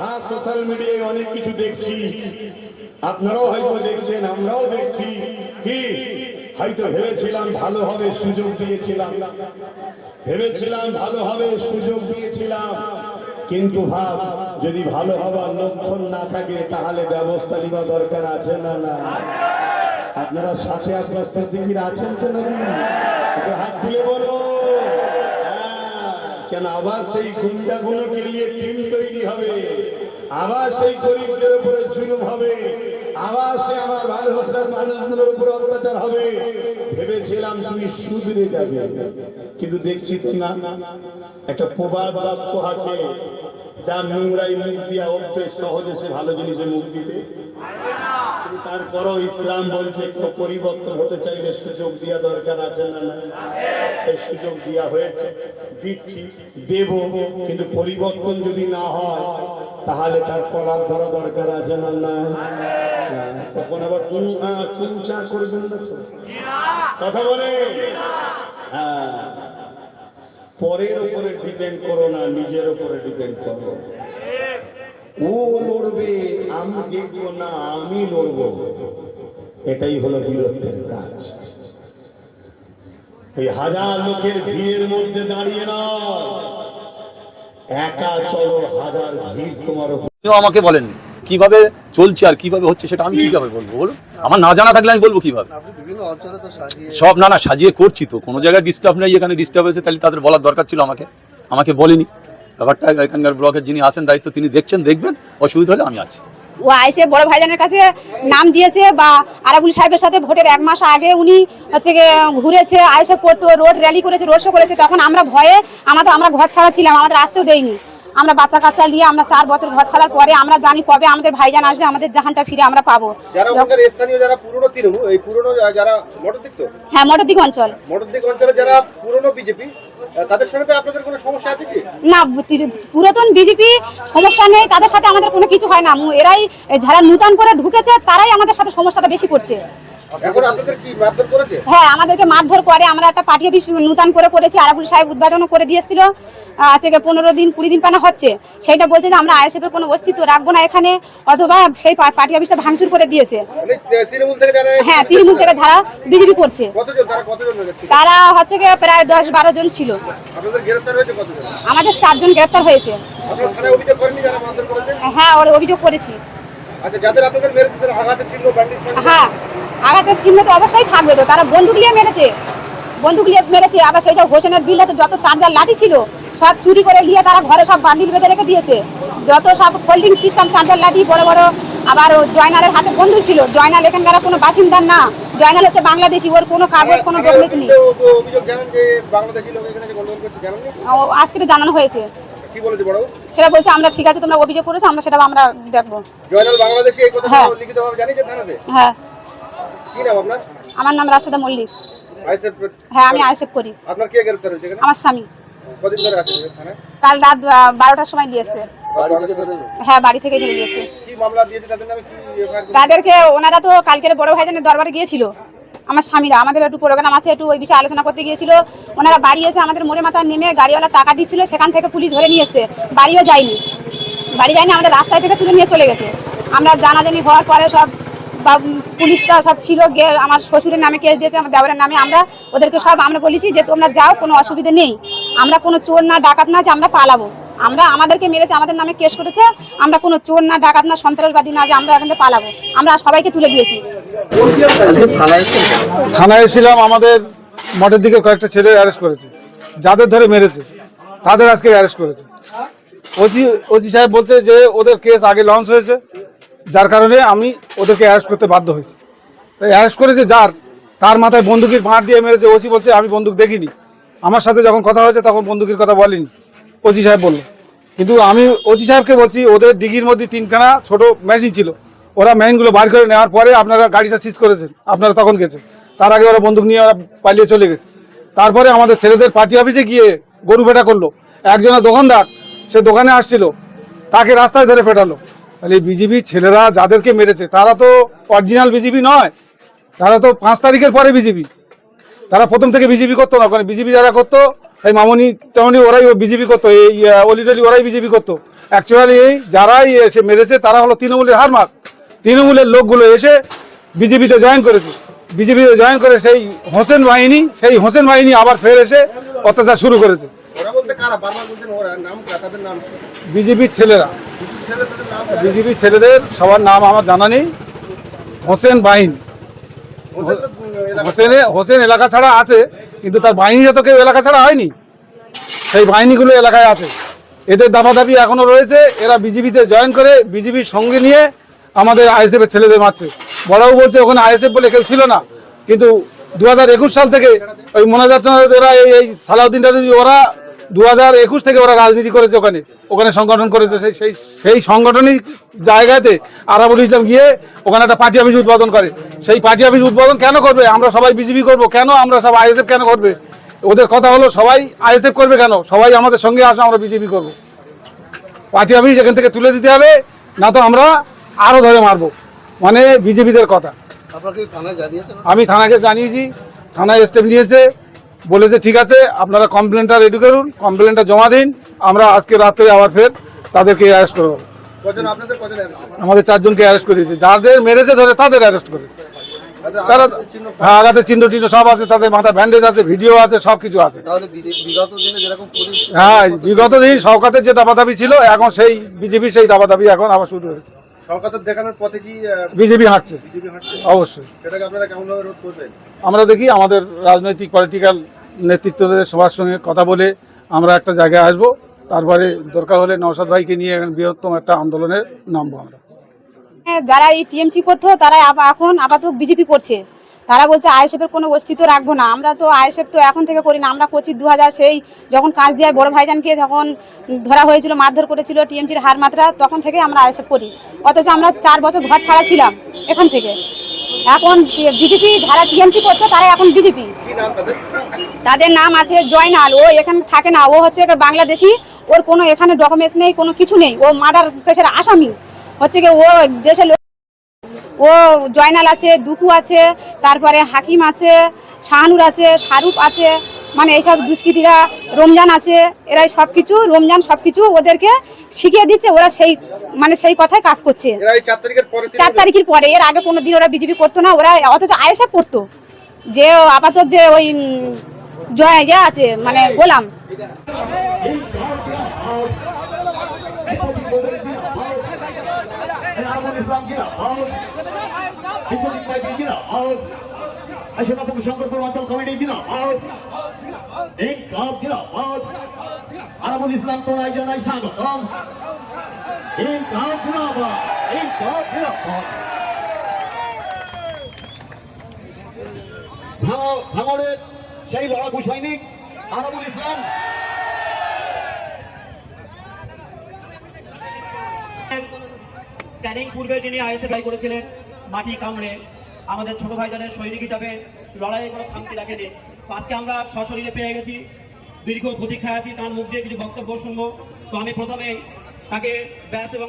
হ্যাঁ, সোশ্যাল মিডিয়ায় অনেক কিছু দেখছি, আপনারাও হয়তো দেখছেন, আমরাও দেখছি। কি হয়তো ভেবেছিলাম ভালো হবে, সুযোগ দিয়েছিলাম, কিন্তু ভাব, যদি ভালো হবার লক্ষণ না থাকে তাহলে ব্যবস্থা নেওয়া দরকার আছে না? না, আপনারা সাথে আপনার সিদ্দিকির আছেন তো নাকি? একটু হাত তুলে বলো। কেন আবার সেই গুন্ডাগুলোকে নিয়ে টিম তৈরি হবে, আবার সেই গরিবদের উপরে জুলুম হবে, আবার সে আমার ভালোবাসার মানুষগুলোর উপরে অত্যাচার হবে। ভেবেছিলাম তুমি শুধরে যাবে, কিন্তু দেখছি তো না। একটা প্রবাদ বাক্য আছে, যার নোংরাই মুখ দিয়া অভ্যেস, সহজে সে ভালো জিনিসে মুখ দিতে। তারপরও ইসলাম বলছে একটু পরিবর্তন হতে চাইলে সুযোগ দেওয়া দরকার আছে না? এই সুযোগ দেওয়া হয়েছে, দিচ্ছি, দেব, কিন্তু পরিবর্তন যদি না হয় তাহলে তার কলার ধরা দরকার আছে না? না, তখন আবার চিন্তা করবেন না তো, কথা বলে। হ্যাঁ, পরের উপরে ডিপেন্ড করো না, নিজের উপরে ডিপেন্ড করো। ও লড়বে, আমি দেখবো না, আমি লড়বো, এটাই হলো বীরত্বের কাজ। এই হাজার লোকের ভিড়ের মধ্যে দাঁড়িয়ে না, একা চলো, হাজার ভিড় তোমার। আমাকে বলেন কিভাবে চলছে আর কিভাবে হচ্ছে, সেটা আমি কিভাবে বলবো বলুন? আমার না জানা থাকলে আমি বলবো কিভাবে? সব না সাজিয়ে করছি তো, কোনো জায়গায় ডিস্টার্ব নেই, এখানে ডিস্টার্ব হয়েছে তাহলে তাদের বলার দরকার ছিল, আমাকে বলেনি। ব্যাপারটা এখানকার ব্লকের যিনি আছেন দায়িত্ব, তিনি দেখছেন, দেখবেন, অসুবিধা হলে আমি আছি। ও আইসে বড় ভাইজানের কাছে নাম দিয়েছে, বা আরাবুল সাহেবের সাথে ভোটের 1 মাস আগে উনি হচ্ছে ঘুরেছে, আইসে করতো, রোড র্যালি করেছে, রোড শো করেছে। তখন আমরা ভয়ে আমরা ঘর ছাড়া ছিলাম, আমাদের আসতেও দেয়নি। আমরা বাচ্চা কাচ্চা নিয়ে আমরা 4 বছর ঘর ছাড়ার পরে আমরা জানি কবে আমাদের ভাইজান আসবে, আমাদের জাহানটা ফিরে আমরা পাবো। যারা ওখানকার স্থানীয়, যারা পুরনো তৃণমূল, এই পুরনো যারা মোটরদিক, তো হ্যাঁ, মোটরদিক অঞ্চলে যারা পুরনো বিজেপি, তাদের সঙ্গে আপনাদের কোনো সমস্যা আছে কি? না, পুরাতন বিজেপি সমস্যা নেই, তাদের সাথে আমাদের কোনো কিছু হয় না। এরাই যারা নূতন করে ঢুকেছে তারাই আমাদের সাথে সমস্যাটা বেশি করছে। এখন আপনাদের কি মারধর করেছে? হ্যাঁ, আমাদেরকে মারধর করে। আমরা একটা পার্টি অফিস নূতন করেছি, আরাবুল সাহেব উদ্বোধনও করে দিয়েছিল। আজকে 15 দিন 20 দিন পানা হচ্ছে। সেইটা বলছে যে আমরা আইএসএফ এর কোনো অস্তিত্ব রাখবো না এখানে, অথবা সেই পার্টি অফিসটা ভাঙচুর করে দিয়েছে। তৃণমূল থেকে যারা, হ্যাঁ, তৃণমূল থেকে যারা বিজেপি করছে, কতজন তারা হচ্ছে প্রায় 10-12 জন ছিল। আপনাদের গ্রেফতার হয়েছে কতজন? আমাদের 4 জন গ্রেফতার হয়েছে। আপনারা থানায় অভিযোগ করেননি যারা মারধর করেছে? হ্যাঁ, অভিযোগ করেছি। আচ্ছা, যাদের আপনাদের মেরেছে, আঘাতের চিহ্ন, ব্যান্ডেজ, হ্যাঁ, আঘাতের চিহ্ন তো অবশ্যই থাকবে, তো তারা বন্দুক নিয়ে মেরেছে। আবার সেই সব হোসেনের বিল্ডে যত চার্জার লাঠি ছিল সব চুরি করে নিয়ে তারা ঘরে সব বান্ডিল বেঁধে রেখে দিয়েছে। যত সব ফোল্ডিং সিস্টেম চার্জার লাঠি বড় বড়। আবার জয়নালের হাতে বন্দুক ছিল। জয়নাল এখানকার কোনো বাসিন্দার না, জয়নাল হচ্ছে বাংলাদেশি, ওর কোনো কাগজ, কোনো ডকুমেন্টস নেই। আজকে জানানো হয়েছে। কি বলেছে বড়? সেটা বলছে আমরা ঠিক আছে, তোমরা অভিযোগ করেছো, আমরা সেটা আমরা দেখবো। জয়নাল বাংলাদেশি, এই কথা লিখিতভাবে জানিয়েছেন থানাতে? হ্যাঁ। কি নাম আপনার? আমার নাম রাশেদা মল্লিক। আইএসএফ? হ্যাঁ, আমি আইএসএফ করি। আপনার কে গ্রেফতার হয়েছে এখানে? আমার স্বামী। কতদিন ধরে আছেন থানায়? কাল রাত 12টার সময় নিয়েছে। হ্যাঁ, বাড়ি থেকে ধরে নিয়েছে। কি মামলা দিয়েছে তাদের নামে? কি তাদেরকে ওনারা তো কালকের বড় ভাইজানের দরবারে গিয়েছিল। আমার স্বামীরা, আমাদের একটু প্রোগ্রাম আছে, একটু ওই বিষয়ে আলোচনা করতে গিয়েছিল। ওনারা বাড়ি এসে আমাদের মোড়ে মাথা নেমে গাড়িওয়ালা টাকা দিচ্ছিল, সেখান থেকে পুলিশ ধরে নিয়ে এসে বাড়ি যায়নি, আমাদের রাস্তায় থেকে তুলে নিয়ে চলে গেছে। আমরা জানাজানি হওয়ার পরে সব পুলিশটা সব ছিল, গিয়ে আমার শ্বশুরের নামে কেস দিয়েছে, আমার দেওরের নামে। আমরা ওদেরকে সব আমরা বলেছি যে তোমরা যাও, কোনো অসুবিধা নেই, আমরা কোনো চোর না ডাকাত না যে আমরা পালাবো। আমাদেরকে মেরেছে, আমাদের নামে কেস করেছে, আমরা কোনো চোর না ডাকাত না সন্ত্রাসবাদী না যে আমরা এখান থেকে পালাবো। আমরা সবাইকে তুলে দিয়েছি। থানায় এসেছিলাম, আমাদের মঠের দিকে কয়েকটা ছেলে অ্যারেস্ট করেছে, যাদের ধরে মেরেছে তাদের আজকে অ্যারেস্ট করেছে। ওসি সাহেব বলছে যে ওদের কেস আগে লঞ্চ হয়েছে, যার কারণে আমি ওদেরকে অ্যারেস্ট করতে বাধ্য হয়েছি। অ্যারেস্ট করেছে তার মাথায় বন্দুকের বাঁট দিয়ে মেরেছে। ওসি বলছে আমি বন্দুক দেখিনি, আমার সাথে যখন কথা হয়েছে তখন বন্দুকের কথা বলেনি, ওসি সাহেব বললো। কিন্তু আমি ওসি সাহেবকে বলছি ওদের ডিগির মধ্যে 3খানা ছোট মেশিন ছিল, ওরা মেশিনগুলো বার করে নেওয়ার পরে আপনারা গাড়িটা সিজ করেছেন, আপনারা তখন গেছেন, তার আগে ওরা বন্দুক নিয়ে ওরা পালিয়ে চলে গেছে। তারপরে আমাদের ছেলেদের পার্টি অফিসে গিয়ে গরু পেটা করলো। একজনের দোকানদার, সে দোকানে আসছিল, তাকে রাস্তায় ধরে পেটালো। তাহলে বিজেপি ছেলেরা যাদেরকে মেরেছে তারা তো অরিজিনাল বিজেপি নয়, তারা তো 5 তারিখের পরে বিজেপি, তারা প্রথম থেকে বিজেপি করতো না। ওখানে বিজেপি যারা করতো এই মামনি টামনি ওরাই বিজেপি করতো, এই অলিটলি ওরাই বিজেপি করতো। অ্যাকচুয়ালি এই যারাই এসে মেরেছে তারা হলো তৃণমূলের হারমাত। তৃণমূলের লোকগুলো এসে বিজেপিতে জয়েন করেছে, বিজেপিতে জয়েন করে সেই হোসেন বাহিনী আবার ফের এসে অত্যাচার শুরু করেছে। ওরা বলতে কারা বারবার বলছেন, ওরা নাম তাদের নাম কি? বিজেপির ছেলেরা, ছেলেদের নাম বিজেপির ছেলেদের সবার নাম আমার জানা নেই। হোসেন বাহিনী, ওদের তো এলাকা হোসেন এলাকা ছাড়া আছে, কিন্তু তার বাহিনীরা তো কেউ এলাকা ছাড়া হয়নি, সেই বাহিনীগুলো এলাকায় আছে। এদের দাবাদাবি এখনো রয়েছে। এরা বিজেপিতে জয়েন করে বিজেপির সঙ্গে নিয়ে আমাদের আইএসএফের ছেলেদের মারছে। বড়াও বলছে ওখানে আইএসএফ বলে কেউ ছিল না, কিন্তু 2021 সাল থেকে ওই মোনাজাত এরা এই সালাউদ্দিন রাজনী ওরা 2021 থেকে ওরা রাজনীতি করেছে, ওখানে সংগঠন করেছে। সেই সংগঠনিক জায়গাতে আরাবুল ইসলাম গিয়ে ওখানে একটা পার্টি অফিস উদ্বোধন করে। সেই পার্টি অফিস উদ্বোধন কেন করবে? আমরা সবাই বিজেপি করব কেন? আমরা সব আইএসএফ কেন করবে? ওদের কথা হলো সবাই আইএসএফ করবে কেন? সবাই আমাদের সঙ্গে আসো, আমরা বিজেপি করব। পার্টি অফিস এখান থেকে তুলে দিতে হবে, না তো আমরা আরো ধরে মারবো। মানে বিজেপিদের কথা। আপনাকে থানায় জানিয়েছেন? আমি থানাকে জানিয়েছি, থানায় স্টেপ নিয়েছে, বলেছে ঠিক আছে আপনারা কমপ্লেনটা রেডি করুন, কমপ্লেনটা জমা দিন, আমরা আজকে রাত্রে আবার ফের তাদেরকে অ্যারেস্ট করবো। কজন আপনাদের কজন arrest? আমাদের 4 জনকে অ্যারেস্ট করেছে, যাদের মেরেছে ধরে তাদের অ্যারেস্ট করেছে। তাদের তারা আঘাতের চিহ্ন হ্যাঁ আঘাতের চিহ্ন টিহ্ন সব আছে, তাদের মাথা ব্যান্ডেজ আছে, ভিডিও আছে, সব কিছু আছে। তাহলে বিগত দিনে যেরকম পুলিশ হ্যাঁ বিগত দিন শওকতের যে দাবাদাবি ছিল, এখন সেই বিজেপির সেই দাবাদাবি এখন আবার শুরু হয়েছে। সরকারের দেখানোর পথে কি বিজেপি হাঁটছে বিজেপি হাঁটছে? অবশ্যই। সেটাকে আপনারা কেমনভাবে রোধ করবেন? আমরা দেখি আমাদের রাজনৈতিক পলিটিক্যাল নেতৃত্বদের সবার সঙ্গে কথা বলে আমরা একটা জায়গায় আসবো, তারপরে দরকার হলে নওশাদ ভাইকে নিয়ে বৃহত্তম একটা আন্দোলনের নামবো আমরা। যারা এই টিএমসি করতো তারা এখন আপাতত বিজেপি করছে। তারা বলছে আইএসএফের কোনো অস্তিত্ব রাখবো না। আমরা তো আইএসএফ তো এখন থেকে করি না, আমরা করছি 2000 সেই যখন কাজ দিয়ে বড় ভাইজানকে যখন ধরা হয়েছিল, মারধর করেছিল টিএমসির হার মাত্রা, তখন থেকে আমরা আইএসএফ করি। অথচ আমরা 4 বছর ঘর ছাড়া ছিলাম এখান থেকে। এখন বিজেপি যারা টিএমসি করতো তারা এখন বিজেপি। কি নাম তাদের? তাদের নাম আছে জয়নাল। ও এখানে থাকে না, ও হচ্ছে বাংলাদেশি, ওর কোনো এখানে ডকুমেন্টস নেই, কোনো কিছু নেই। ও মার্ডার কেসের আসামি হচ্ছে কি, ও দেশের ও জয়নাল আছে, দুকু আছে, তারপরে হাকিম আছে, শাহানুর আছে, শাহরুখ আছে, মানে এইসব দুষ্কৃতীরা, রমজান আছে, এরাই সব কিছু রমজান সব কিছু ওদেরকে শিখিয়ে দিচ্ছে। ওরা সেই কথায় কাজ করছে। এরা এই 4 তারিখের পরে 4 তারিখের পরে, এর আগে কোনো দিন ওরা বিজেপি করতো না, ওরা অথচ আইএসএফ করতো। যে আপাতত যে ওই জয় আছে মানে গোলাম, শঙ্করপুর অঞ্চল কমিটি আরাবুল ইসলাম তোরাই জানাই স্বাগতম। ভাঙড়ের সেই লড়াকু সৈনিক আরাবুল ইসলাম। ক্যানিং পূর্বে যিনি আইএসএফ করেছিলেন মাটি কামড়ে, আমাদের ছোট ভাইজানের সৈনিক হিসাবে লড়াইয়ে কোনো খামতি রাখেনি। আজকে আমরা সশরীরে পেয়ে গেছি, দীর্ঘ প্রতীক্ষায় আছি, তার মুখ দিয়ে কিছু বক্তব্য শুনবো। তো আমি প্রথমেই তাকে ব্যাস এবং